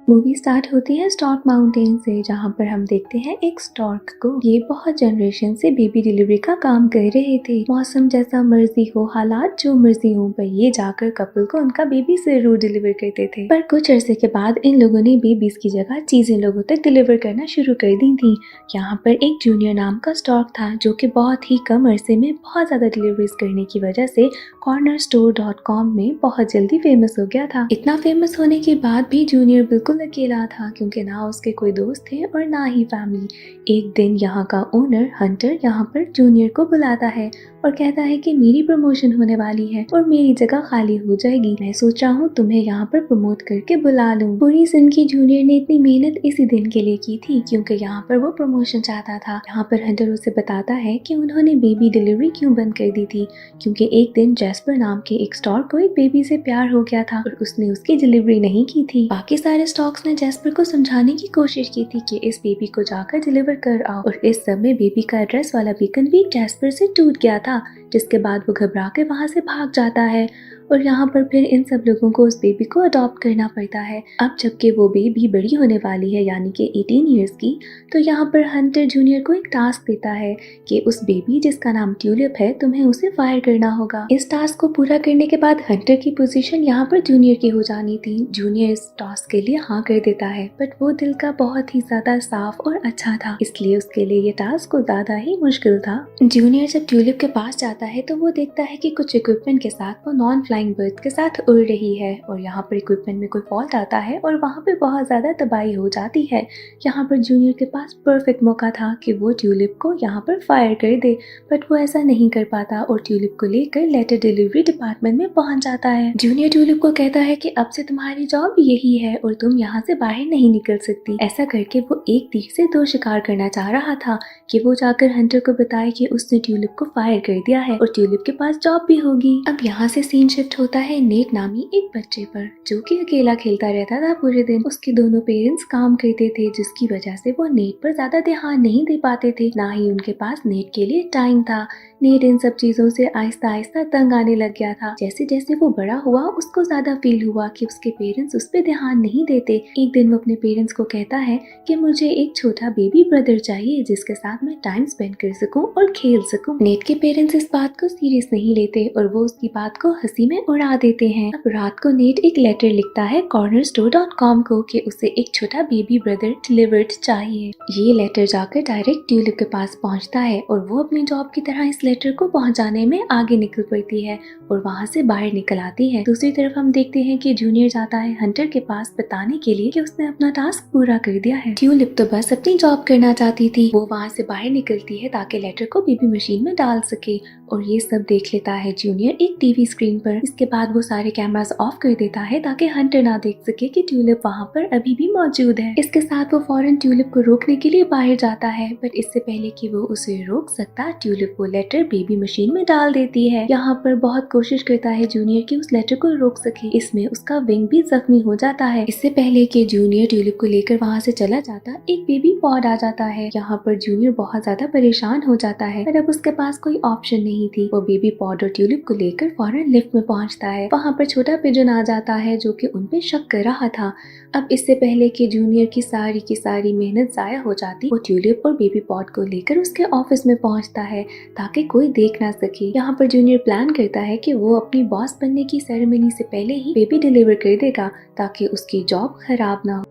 Movie start होती है stork mountain से, जहाँ पर हम देखते हैं एक स्टॉर्क को। ये बहुत जनरेशन से बेबी डिलीवरी का काम कर रहे थे। मौसम जैसा मर्जी हो, हालात जो मर्जी हो, पर ये जाकर कपल को उनका बेबी जरूर डिलीवर करते थे। पर कुछ अरसे के बाद इन लोगों ने बेबीज की जगह चीजें लोगों तक डिलीवर करना शुरू कर दी थी। यहाँ पर एक जूनियर नाम का स्टॉर्क था, जो कि बहुत ही कम अरसे में बहुत ज्यादा डिलीवरीज करने की वजह से cornerstore.com में बहुत जल्दी फेमस हो गया था। इतना फेमस होने के बाद भी जूनियर बिल्कुल अकेला था, क्योंकि ना उसके कोई दोस्त थे और ना ही फैमिली। एक दिन यहाँ का ओनर हंटर यहाँ पर जूनियर को बुलाता है और कहता है कि मेरी प्रमोशन होने वाली है और मेरी जगह खाली हो जाएगी। मैं सोच रहा हूँ तुम्हें यहाँ पर प्रमोट करके बुला लूँ। पूरी जिंदगी जूनियर ने इतनी मेहनत इसी दिन के लिए की थी, क्योंकि यहाँ पर वो प्रमोशन चाहता था। यहाँ पर हंटर उसे बताता है कि उन्होंने बेबी डिलीवरी क्यों बंद कर दी थी, क्योंकि एक दिन जैस्पर नाम के एक स्टॉर्क को एक बेबी से प्यार हो गया था और उसने उसकी डिलीवरी नहीं की थी। बाकी सारे स्टॉक्स ने जैस्पर को समझाने की कोशिश की थी कि इस बेबी को जाकर डिलीवर कर आओ, और इस समय बेबी का एड्रेस वाला बीकन भी जैस्पर से टूट गया था, जिसके बाद वो घबरा के वहाँ से भाग जाता है। और यहाँ पर फिर इन सब लोगों को उस बेबी को अडॉप्ट करना पड़ता है। अब जबकि वो बेबी बड़ी होने वाली है, यानी कि 18 इयर्स की, तो यहाँ पर हंटर जूनियर को एक टास्क देता है कि उस बेबी जिसका नाम ट्यूलिप है, तुम्हें उसे फायर करना होगा। इस टास्क को पूरा करने के बाद हंटर की पोजीशन यहाँ पर जूनियर की हो जानी थी। जूनियर इस टास्क के लिए हाँ कर देता है, बट वो दिल का बहुत ही ज्यादा साफ और अच्छा था, इसलिए उसके लिए ये टास्क को ज्यादा ही मुश्किल था। जूनियर जब ट्यूलिप के पास जाता है तो वो देखता है कि कुछ इक्विपमेंट के साथ वो नॉन फ्लाइंग बर्ड के साथ उड़ रही है, और यहाँ पर इक्विपमेंट में कोई फॉल्ट आता है और वहाँ पे बहुत ज्यादा तबाही हो जाती है। यहाँ पर जूनियर के पास परफेक्ट मौका था कि वो ट्यूलिप को यहाँ पर फायर कर दे, बट वो ऐसा नहीं कर पाता और ट्यूलिप को लेकर लेटर डिलीवरी डिपार्टमेंट में पहुंच जाता है। जूनियर ट्यूलिप को कहता है कि अब से तुम्हारी जॉब यही है और तुम यहाँ से बाहर नहीं निकल सकती। ऐसा करके वो एक तीर से दो शिकार करना चाह रहा था कि वो जाकर हंटर को बताए कि उसने ट्यूलिप को फायर कर दिया है और ट्यूलिप के पास जॉब भी होगी। अब यहाँ से सीन शिफ्ट होता है नेट नामी एक बच्चे पर, जो कि अकेला खेलता रहता था पूरे दिन। उसके दोनों पेरेंट्स काम करते थे, जिसकी वजह से वो नेट पर ज्यादा ध्यान नहीं दे पाते थे, ना ही उनके पास नेट के लिए टाइम था। नेट इन सब चीजों से आहिस्ता आहिस्ता तंग आने लग गया था। जैसे जैसे वो बड़ा हुआ, उसको ज्यादा फील हुआ कि उसके पेरेंट्स उस पर ध्यान नहीं देते। एक दिन वो अपने पेरेंट्स को कहता है कि मुझे एक छोटा बेबी ब्रदर चाहिए, जिसके साथ मैं टाइम स्पेंड कर सकूं और खेल सकूं। नेट के पेरेंट्स इस बात को सीरियस नहीं लेते और वो उसकी बात को हंसी में उड़ा देते हैं। अब रात को नेट एक लेटर लिखता है cornerstore.com को कि उसे एक छोटा बेबी ब्रदर डिलीवर्ड चाहिए। ये लेटर जाकर डायरेक्ट ट्यूलिप के पास पहुंचता है और वो अपनी जॉब की तरह इस लेटर को पहुंचाने में आगे निकल पड़ती है और वहां से बाहर निकल आती है। दूसरी तरफ हम देखते हैं कि जूनियर जाता है हंटर के पास बताने के लिए कि उसने अपना टास्क पूरा कर दिया है। ट्यूलिप तो बस अपनी जॉब करना चाहती थी। वो वहाँ से बाहर निकलती है ताकि लेटर को बेबी मशीन में डाल सके, और ये सब देख लेता है जूनियर एक टीवी स्क्रीन पर। इसके बाद वो सारे कैमरास ऑफ कर देता है ताकि हंटर ना देख सके कि ट्यूलिप वहाँ पर अभी भी मौजूद है। इसके साथ वो फौरन ट्यूलिप को रोकने के लिए बाहर जाता है, बट इससे पहले कि वो उसे रोक सकता, ट्यूलिप वो लेटर बेबी मशीन में डाल देती है। यहाँ पर बहुत कोशिश करता है जूनियर कि उस लेटर को रोक सके। इसमें उसका विंग भी जख्मी हो जाता है। इससे पहले कि जूनियर ट्यूलिप को लेकर वहाँ से चला जाता, एक बेबी पॉड आ जाता है। यहाँ पर जूनियर बहुत ज्यादा परेशान हो जाता है, पर अब उसके पास कोई ऑप्शन नहीं थी। वो बेबी पॉड और ट्यूलिप को लेकर फौरन लिफ्ट में पहुंचता है। वहाँ पर छोटा पिजन आ जाता है, जो कि उन पे शक कर रहा था। अब इससे पहले कि जूनियर की सारी मेहनत जाया हो जाती, वो ट्यूलिप और बेबी पॉड को लेकर उसके ऑफिस में पहुंचता है ताकि कोई देख ना सके। यहाँ पर जूनियर प्लान करता है कि वो अपनी बॉस बनने की सेरेमनी से पहले ही बेबी डिलीवर कर देगा ताकि उसकी जॉब खराब ना हो।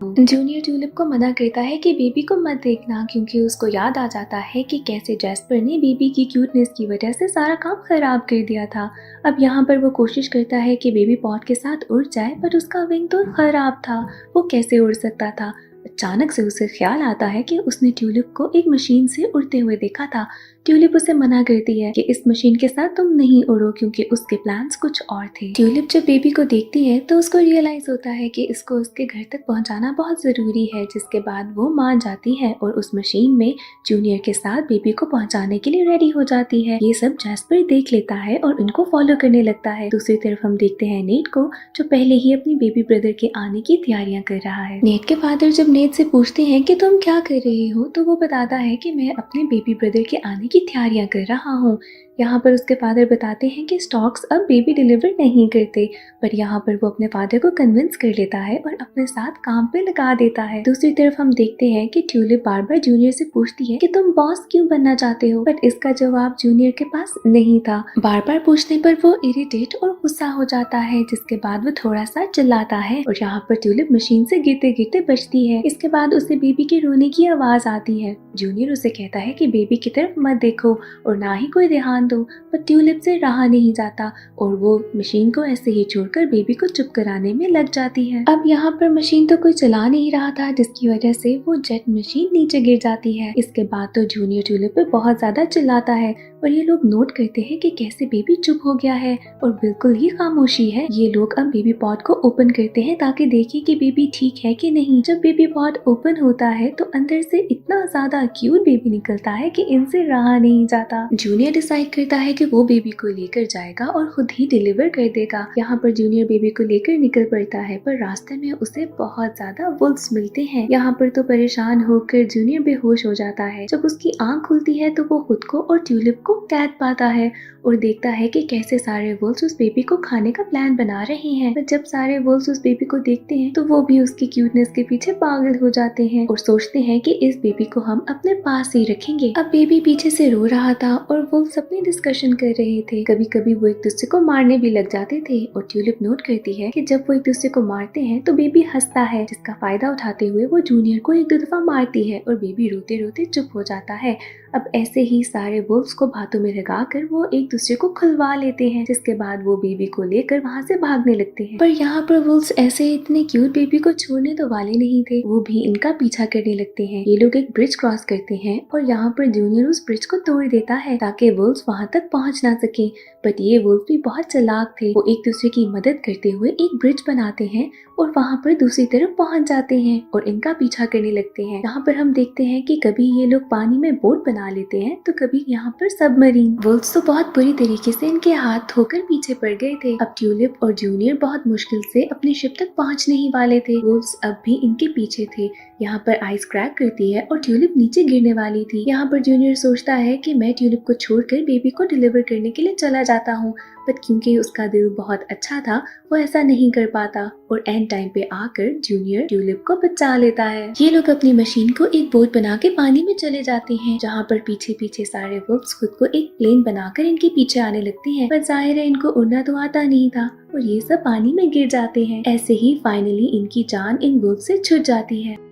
जूनियर ट्यूलिप को मना करता है कि बेबी को मत देखना, क्योंकि उसको याद आ जाता है कि कैसे जैस्पर ने बेबी की क्यूटनेस की वजह से सारा काम खराब कर दिया था। अब यहाँ पर वो कोशिश करता है कि बेबी पॉड के साथ उड़ जाए, पर उसका विंग तो खराब था, वो कैसे उड़ सकता था। अचानक से उसे ख्याल आता है कि उसने ट्यूलिप को एक मशीन से उड़ते हुए देखा था। ट्यूलिप उसे मना करती है कि इस मशीन के साथ तुम नहीं उड़ो, क्योंकि उसके प्लान्स कुछ और थे। ट्यूलिप जब बेबी को देखती है तो उसको रियलाइज होता है कि इसको उसके घर तक पहुंचाना बहुत जरूरी है, जिसके बाद वो मान जाती है और उस मशीन में जूनियर के साथ बेबी को पहुंचाने के लिए रेडी हो जाती है। ये सब जैस्पर देख लेता है और उनको फॉलो करने लगता है। दूसरी तरफ हम देखते हैं नेट को, जो पहले ही अपनी बेबी ब्रदर के आने की तैयारियां कर रहा है। नेट के फादर जब नेट से पूछते हैं कि तुम क्या कर रहे हो, तो वो बताता है कि मैं अपने बेबी ब्रदर के आने की तैयारियां कर रहा हूँ। यहाँ पर उसके फादर बताते हैं कि स्टॉक्स अब बेबी डिलीवर नहीं करते, पर यहाँ पर वो अपने फादर को कन्विंस कर लेता है और अपने साथ काम पे लगा देता है। दूसरी तरफ हम देखते हैं कि ट्यूलिप बार बार जूनियर से पूछती है कि तुम बॉस क्यों बनना चाहते हो, बट इसका जवाब जूनियर के पास नहीं था। बार बार पूछने पर वो इरिटेट और गुस्सा हो जाता है, जिसके बाद वो थोड़ा सा चिल्लाता है और यहाँ पर ट्यूलिप मशीन से गिरते गिरते बचती है। इसके बाद उसे बेबी के रोने की आवाज आती है। जूनियर उसे कहता है कि बेबी की तरफ मत देखो और ना ही कोई ध्यान दो, पर ट्यूलिप से रहा नहीं जाता और वो मशीन को ऐसे ही छोड़कर बेबी को चुप कराने में लग जाती है। अब यहाँ पर मशीन तो कोई चला नहीं रहा था, जिसकी वजह से वो जेट मशीन नीचे गिर जाती है। इसके बाद तो जूनियर ट्यूलिप पे बहुत ज्यादा चिल्लाता है और ये लोग नोट करते हैं कि कैसे बेबी चुप हो गया है और बिल्कुल ही खामोशी है। ये लोग अब बेबी पॉट को ओपन करते हैं ताकि देखें कि बेबी ठीक है कि नहीं। जब बेबी पॉट ओपन होता है तो अंदर से इतना ज्यादा क्यूट बेबी निकलता है कि इनसे रहा नहीं जाता। जूनियर डिसाइड करता है कि वो बेबी को लेकर जाएगा और खुद ही डिलीवर कर देगा। यहाँ पर जूनियर बेबी को लेकर निकल पड़ता है, पर रास्ते में उसे बहुत ज्यादा वुल्फ्स मिलते हैं। यहाँ पर तो परेशान होकर जूनियर बेहोश हो जाता है। जब उसकी आंख खुलती है तो वो खुद को और ट्यूलिप को कैद पाता है और देखता है कि कैसे सारे वुल्फ्स उस बेबी को खाने का प्लान बना रहे हैं। पर जब सारे वुल्फ्स उस बेबी को देखते हैं तो वो भी उसकी क्यूटनेस के पीछे पागल हो जाते हैं और सोचते हैं कि इस बेबी को हम अपने पास ही रखेंगे। अब बेबी पीछे से रो रहा था और वुल्फ्स अपनी डिस्कशन कर रहे थे। कभी कभी वो एक दूसरे को मारने भी लग जाते थे और ट्यूलिप नोट करती है कि जब वो एक दूसरे को मारते हैं तो बेबी हंसता है, जिसका फायदा उठाते हुए वो जूनियर को एक दो दफा मारती है और बेबी रोते रोते चुप हो जाता है। अब ऐसे ही सारे वुल्फ्स को बातों में लगाकर वो एक दूसरे को खुलवा लेते हैं, जिसके बाद वो बेबी को लेकर वहाँ से भागने लगते हैं। पर यहाँ पर वुल्फ्स ऐसे इतने क्यूट बेबी को छोड़ने तो वाले नहीं थे, वो भी इनका पीछा करने लगते हैं। ये लोग एक ब्रिज क्रॉस करते हैं और यहाँ पर जूनियर उस ब्रिज को तोड़ देता है ताकि वुल्फ्स वहाँ तक पहुँच ना सके। बट ये वुल्फ भी बहुत चालाक थे, वो एक दूसरे की मदद करते हुए एक ब्रिज बनाते हैं और वहाँ पर दूसरी तरफ पहुँच जाते हैं और इनका पीछा करने लगते हैं। यहाँ पर हम देखते हैं कि कभी ये लोग पानी में बोट बना लेते हैं तो कभी यहाँ पर सबमरीन। वुल्फ्स तो बहुत बुरी तरीके से इनके हाथ धोकर पीछे पड़ गए थे। अब ट्यूलिप और जूनियर बहुत मुश्किल से अपनी शिप तक पहुँचने ही वाले थे। वुल्फ्स अब भी इनके पीछे थे। यहाँ पर आइस क्रैक करती है और ट्यूलिप नीचे गिरने वाली थी। यहाँ पर जूनियर सोचता है कि मैं ट्यूलिप को छोड़कर बेबी को डिलीवर करने के लिए चला जाता हूँ, बट क्योंकि उसका दिल बहुत अच्छा था वो ऐसा नहीं कर पाता और एंड टाइम पे आकर जूनियर ट्यूलिप को बचा लेता है। ये लोग अपनी मशीन को एक बोट बना के पानी में चले जाते हैं, जहाँ पर पीछे पीछे सारे वुल्फ्स खुद को एक प्लेन बनाकर इनके पीछे आने लगते हैं। पर जाहिर है इनको उड़ना तो आता नहीं था और ये सब पानी में गिर जाते हैं। ऐसे ही फाइनली इनकी जान इन वुल्फ्स से छूट जाती है।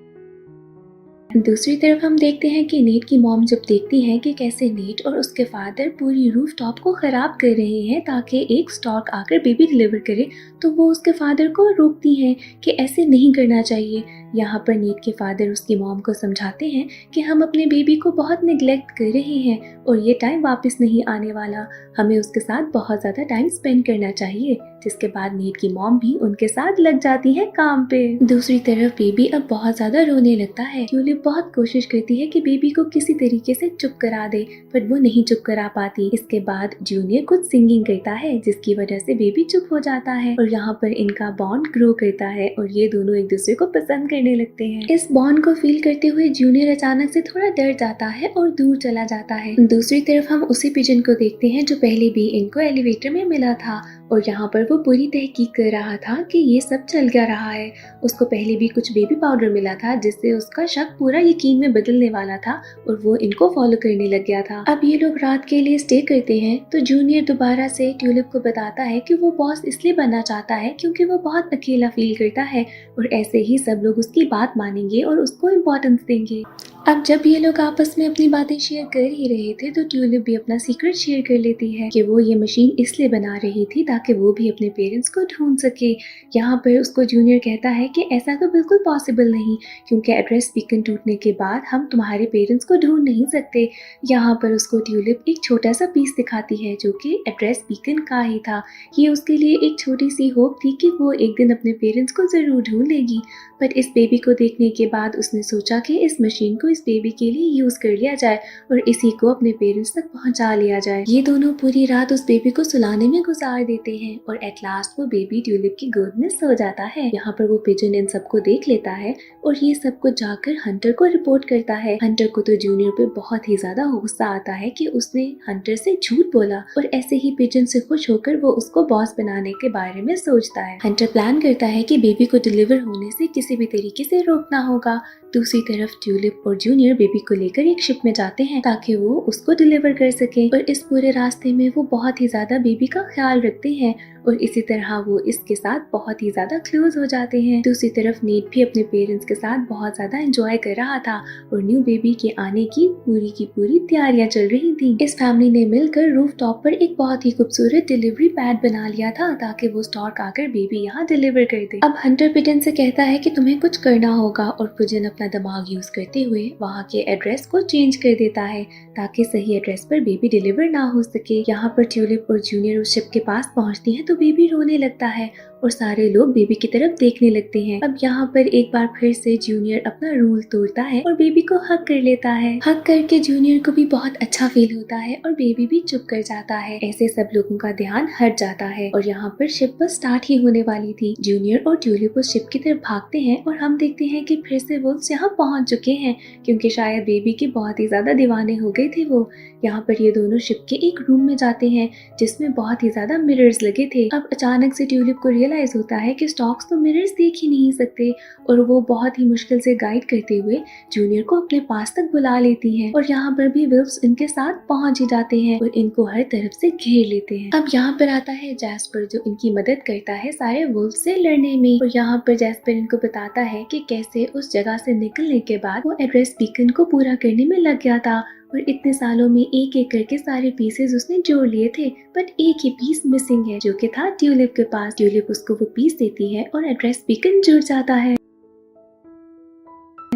दूसरी तरफ हम देखते हैं कि नेट की मॉम जब देखती है कि कैसे नेट और उसके फादर पूरी रूफ टॉप को खराब कर रहे हैं ताकि एक स्टॉर्क आकर बेबी डिलीवर करे, तो वो उसके फादर को रोकती हैं कि ऐसे नहीं करना चाहिए। यहाँ पर नेट के फादर उसकी मॉम को समझाते हैं कि हम अपने बेबी को बहुत निगलेक्ट कर रहे हैं और ये टाइम वापस नहीं आने वाला, हमें उसके साथ बहुत ज़्यादा टाइम स्पेंड करना चाहिए। जिसके बाद नेट की मॉम भी उनके साथ लग जाती है काम पे। दूसरी तरफ बेबी अब बहुत ज़्यादा रोने लगता है। ट्यूलिप बहुत कोशिश करती है कि बेबी को किसी तरीके से चुप करा दे, पर वो नहीं चुप करा पाती। इसके बाद जूनियर कुछ सिंगिंग करता है जिसकी वजह से बेबी चुप हो जाता है और यहाँ पर इनका बॉन्ड ग्रो करता है और ये दोनों एक दूसरे को पसंद करने लगते हैं। इस बॉन्ड को फील करते हुए जूनियर अचानक से थोड़ा डर जाता है और दूर चला जाता है। दूसरी तरफ हम उसी पिजन को देखते हैं जो पहले भी इनको एलिवेटर में मिला था और यहाँ पर वो पूरी तहकीक कर रहा था कि ये सब चल क्या रहा है। उसको पहले भी कुछ बेबी पाउडर मिला था जिससे उसका शक पूरा यकीन में बदलने वाला था और वो इनको फॉलो करने लग गया था। अब ये लोग रात के लिए स्टे करते हैं तो जूनियर दोबारा से ट्यूलिप को बताता है कि वो बॉस इसलिए बनना चाहता है क्योंकि वो बहुत अकेला फील करता है और ऐसे ही सब लोग उसकी बात मानेंगे और उसको इम्पोर्टेंस देंगे। अब जब ये लोग आपस में अपनी बातें शेयर कर ही रहे थे तो ट्यूलिप भी अपना सीक्रेट शेयर कर लेती है कि वो ये मशीन इसलिए बना रही थी ताकि वो भी अपने पेरेंट्स को ढूंढ सके। यहाँ पर उसको जूनियर कहता है कि ऐसा तो बिल्कुल पॉसिबल नहीं क्योंकि एड्रेस बीकन टूटने के बाद हम तुम्हारे पेरेंट्स को ढूंढ नहीं सकते। यहाँ पर उसको ट्यूलिप एक छोटा सा पीस दिखाती है जो कि एड्रेस बीकन का ही था। ये उसके लिए एक छोटी सी होप थी कि वो एक दिन अपने पेरेंट्स को जरूर ढूंढ लेगी। बट इस बेबी को देखने के बाद उसने सोचा कि इस मशीन को इस बेबी के लिए यूज कर लिया जाए और इसी को अपने पेरेंट्स तक पहुंचा लिया जाए। ये दोनों पूरी रात उस बेबी को सुलाने में गुजार देते हैं और एट लास्ट वो बेबी ट्यूलिप की गोद में सो जाता है। यहाँ पर वो पिजन इन सबको देख लेता है और ये सब कुछ जाकर हंटर को रिपोर्ट करता है। हंटर को तो जूनियर पे बहुत ही ज्यादा गुस्सा आता है कि उसने हंटर से झूठ बोला और ऐसे ही पिजन से खुश होकर वो उसको बॉस बनाने के बारे में सोचता है। हंटर प्लान करता है कि बेबी को डिलीवर होने से किसी भी तरीके से रोकना होगा। दूसरी तरफ ट्यूलिप और जूनियर बेबी को लेकर एक शिप में जाते हैं ताकि वो उसको डिलीवर कर सके और इस पूरे रास्ते में वो बहुत ही ज्यादा बेबी का ख्याल रखते हैं और इसी तरह वो इसके साथ बहुत ही ज्यादा क्लोज हो जाते हैं। दूसरी तरफ नीट भी अपने पेरेंट्स के साथ बहुत ज्यादा एंजॉय कर रहा था और न्यू बेबी के आने की पूरी तैयारियां चल रही थी। इस फैमिली ने मिलकर रूफ टॉप पर एक बहुत ही खूबसूरत डिलीवरी पैड बना लिया था ताकि वो स्टॉर्क आकर बेबी यहाँ डिलीवर कर दे। अब हंटर पिजन से कहता है कि तुम्हें कुछ करना होगा और पिजन अपना दिमाग यूज करते हुए वहाँ के एड्रेस को चेंज कर देता है ताकि सही एड्रेस पर बेबी डिलीवर ना हो सके। यहाँ पर ट्यूलिप और जूनियर उस शिप के पास पहुँचती है तो बेबी रोने लगता है और सारे लोग बेबी की तरफ देखने लगते हैं। अब यहाँ पर एक बार फिर से जूनियर अपना रूल तोड़ता है और बेबी को हक कर लेता है। हक करके जूनियर को भी बहुत अच्छा फील होता है और बेबी भी चुप कर जाता है। ऐसे सब लोगों का ध्यान हट जाता है और यहाँ पर शिप बस स्टार्ट ही होने वाली थी। जूनियर और ट्यूलिप उस शिप की तरफ भागते हैं और हम देखते हैं कि फिर से वुल्व्स यहाँ पहुँच चुके हैं क्योंकि शायद बेबी के बहुत ही ज्यादा दीवाने हो गए थे वो। यहाँ पर ये दोनों शिप के एक रूम में जाते हैं जिसमें बहुत ही ज्यादा मिरर्स लगे थे। अब अचानक से ट्यूलिप को रियलाइज होता है कि स्टॉक्स तो मिरर्स देख ही नहीं सकते और वो बहुत ही मुश्किल से गाइड करते हुए जूनियर को अपने पास तक बुला लेती हैं और यहाँ पर भी विल्व्स इनके साथ पहुंच ही जाते हैं और इनको हर तरफ से घेर लेते हैं। अब यहाँ पर आता है जैस्पर जो इनकी मदद करता है सारे वुल्व्स से लड़ने में और यहाँ पर जैस्पर इनको बताता है कि कैसे उस जगह से निकलने के बाद वो एड्रेस बीकन को पूरा करने में लग गया था और इतने सालों में एक एक करके सारे पीसेस उसने जोड़ लिए थे बट एक ही पीस मिसिंग है जो कि था ट्यूलिप के पास। ट्यूलिप उसको वो पीस देती है और एड्रेस बीकन जुड़ जाता है।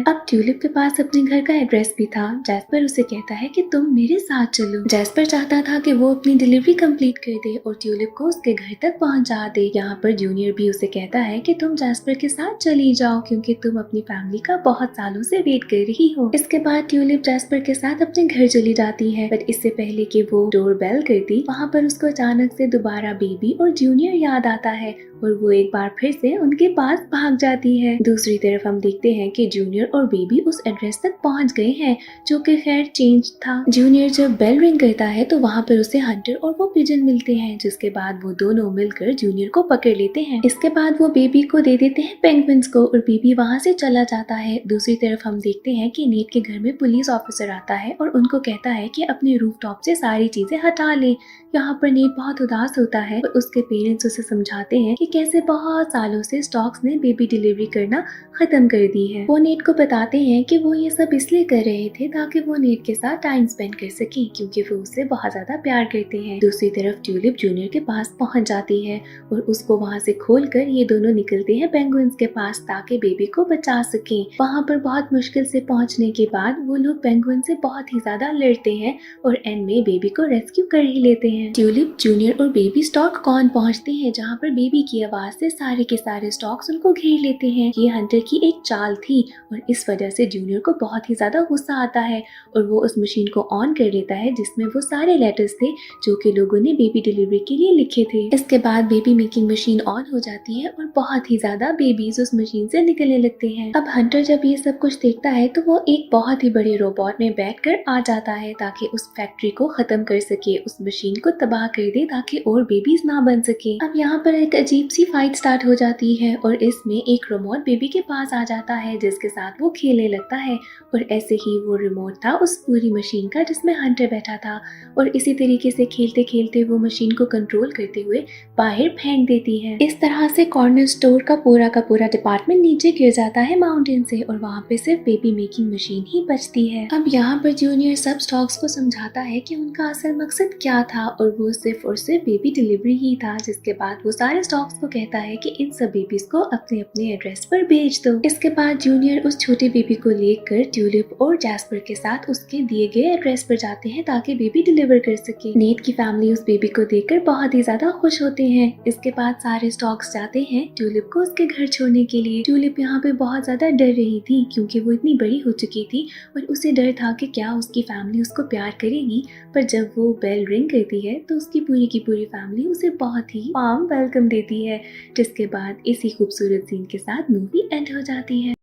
अब ट्यूलिप के पास अपने घर का एड्रेस भी था। जैस्पर उसे कहता है कि तुम मेरे साथ चलो। जैस्पर चाहता था कि वो अपनी डिलीवरी कंप्लीट कर दे और ट्यूलिप को उसके घर तक पहुंचा दे। यहाँ पर जूनियर भी उसे कहता है कि तुम जैस्पर के साथ चली जाओ क्योंकि तुम अपनी फैमिली का बहुत सालों से वेट कर रही हो। इसके बाद ट्यूलिप जैस्पर के साथ अपने घर चली जाती है बट इससे पहले कि वो डोर बेल करती वहाँ पर उसको अचानक से दोबारा बेबी और जूनियर याद आता है और वो एक बार फिर से उनके पास भाग जाती है। दूसरी तरफ हम देखते हैं कि जूनियर और बेबी उस एड्रेस तक पहुंच गए हैं जो कि खैर चेंज था। जूनियर जब बेल रिंग करता है तो वहाँ पर उसे हंटर और वो पिजन मिलते हैं जिसके बाद वो दोनों मिलकर जूनियर को पकड़ लेते हैं। इसके बाद वो बेबी को दे देते हैं पेंगुइन्स को और बेबी वहाँ से चला जाता है। दूसरी तरफ हम देखते हैं कि नीट के घर में पुलिस ऑफिसर आता है और उनको कहता है कि अपने रूफ टॉप से सारी चीजें हटा ले। यहाँ पर नीट बहुत उदास होता है और उसके पेरेंट्स उसे समझाते हैं कि कैसे बहुत सालों से स्टॉक्स ने बेबी डिलीवरी करना खत्म कर दी है। वो नीट को बताते हैं कि वो ये सब इसलिए कर रहे थे ताकि वो नीट के साथ टाइम स्पेंड कर सके क्योंकि वो उससे बहुत ज्यादा प्यार करते हैं। दूसरी तरफ ट्यूलिप जूनियर के पास पहुंच जाती है और उसको वहाँ से खोलकर ये दोनों निकलते हैं पेंगुइन्स के पास ताकि बेबी को बचा सके। वहाँ पर बहुत मुश्किल से पहुँचने के बाद वो लोग पेंगुइन से बहुत ही ज्यादा लड़ते हैं और एंड में बेबी को रेस्क्यू कर ही लेते हैं। ट्यूलिप जूनियर और बेबी स्टॉक कॉन पहुंचते हैं जहाँ पर बेबी की आवाज से सारे के सारे स्टॉक्स उनको घेर लेते हैं। ये हंटर की एक चाल थी और इस वजह से जूनियर को बहुत ही ज्यादा गुस्सा आता है और वो उस मशीन को ऑन कर लेता है जिसमें वो सारे लेटर्स थे जो कि लोगों ने बेबी डिलीवरी के लिए लिखे थे। इसके बाद बेबी मेकिंग मशीन ऑन हो जाती है और बहुत ही ज्यादा बेबीज उस मशीन से निकलने लगते हैं। अब हंटर जब ये सब कुछ देखता है तो वो एक बहुत ही बड़े रोबोट में बैठकर आ जाता है ताकि उस फैक्ट्री को खत्म कर सके, उस मशीन को तबाह कर दे ताकि और बेबीज ना बन सके। अब यहाँ पर एक अजीब सी फाइट स्टार्ट हो जाती है और इसमें एक रिमोट बेबी के पास आ जाता है जिसके साथ वो खेलने लगता है और ऐसे ही वो रिमोट था उस पूरी मशीन का जिसमें हंटर बैठा था और इसी तरीके से खेलते खेलते वो मशीन को कंट्रोल करते हुए बाहर फेंक देती है। इस तरह से कॉर्नर स्टोर का पूरा डिपार्टमेंट नीचे गिर जाता है माउंटेन से और वहाँ पे सिर्फ बेबी मेकिंग मशीन ही बचती है। अब यहाँ पर जूनियर सब स्टॉक्स को समझाता है कि उनका असल मकसद क्या था और वो सिर्फ और सिर्फ बेबी डिलीवरी ही था, जिसके बाद वो सारे स्टॉक्स को कहता है कि इन सब बेबीज को अपने अपने एड्रेस पर भेज दो। इसके बाद जूनियर उस छोटे बेबी को लेकर ट्यूलिप और जैस्पर के साथ उसके दिए गए एड्रेस पर जाते हैं ताकि बेबी डिलीवर कर सके। नेट की फैमिली उस बेबी को देखकर बहुत ही ज्यादा खुश होते हैं। इसके बाद सारे स्टॉक्स जाते हैं ट्यूलिप को उसके घर छोड़ने के लिए। ट्यूलिप यहाँ पे बहुत ज्यादा डर रही थी क्योंकि वो इतनी बड़ी हो चुकी थी और उसे डर था कि क्या उसकी फैमिली उसको प्यार करेगी। पर जब वो बेल रिंग करती है तो उसकी पूरी की पूरी फैमिली उसे बहुत ही वार्म वेलकम देती है, जिसके बाद इसी खूबसूरत सीन के साथ मूवी एंड हो जाती है।